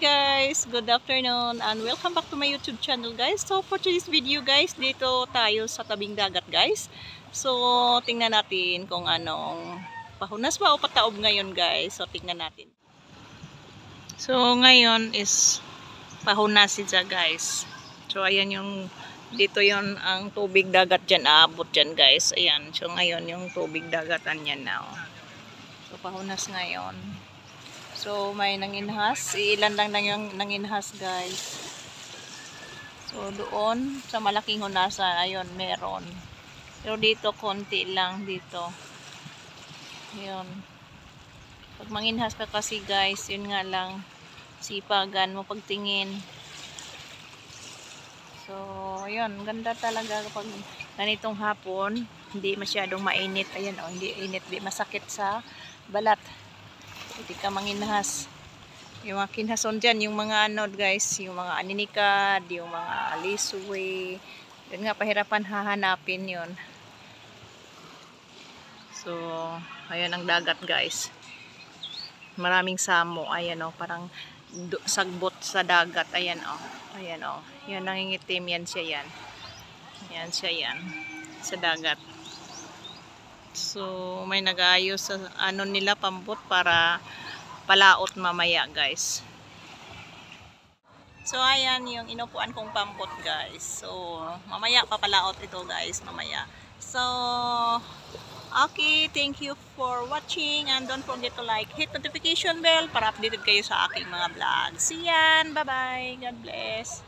guys, good afternoon and welcome back to my YouTube channel guys. So for today's video guys, dito tayo sa tabing dagat guys. So tingnan natin kung anong pahunas ba o pataob ngayon guys. So tingnan natin. So ngayon is pahunas siya guys. So ayan yung dito yon ang tubig dagat dyan, aabot dyan guys. Ayan, so ngayon yung tubig dagatan yan now. So pahunas ngayon. So may nanginhas, ilan lang yung nanginhas guys. So doon sa malaking hunasan, ayun meron. Pero dito konti lang dito. Ayun. Pag manginhas ka kasi guys, yun nga lang sipagan mo pagtingin. So ayun, ganda talaga kapag ganitong hapon, hindi masyadong mainit. Ayan oh, hindi init, di masakit sa balat. Hindi ka manginhas. Yung mga kinhason dyan, yung mga ano guys, yung mga aninikad, yung mga aliswe. Yun nga, pahirapan hahanapin yun. So, ayan ang dagat guys. Maraming samo. Ayan o, parang sagbot sa dagat. Ayan o. Ayan o. Yan, nangingitim. Yan siya yan. Yan siya yan. Sa dagat. So, may nag-aayos sa ano nila pambot para palaot mamaya guys. So, ayan yung inupuan kong pambot guys. So, mamaya papalaot ito guys, mamaya. So, okay, thank you for watching and don't forget to like, hit notification bell para updated kayo sa aking mga vlog. See ya! Bye-bye! God bless!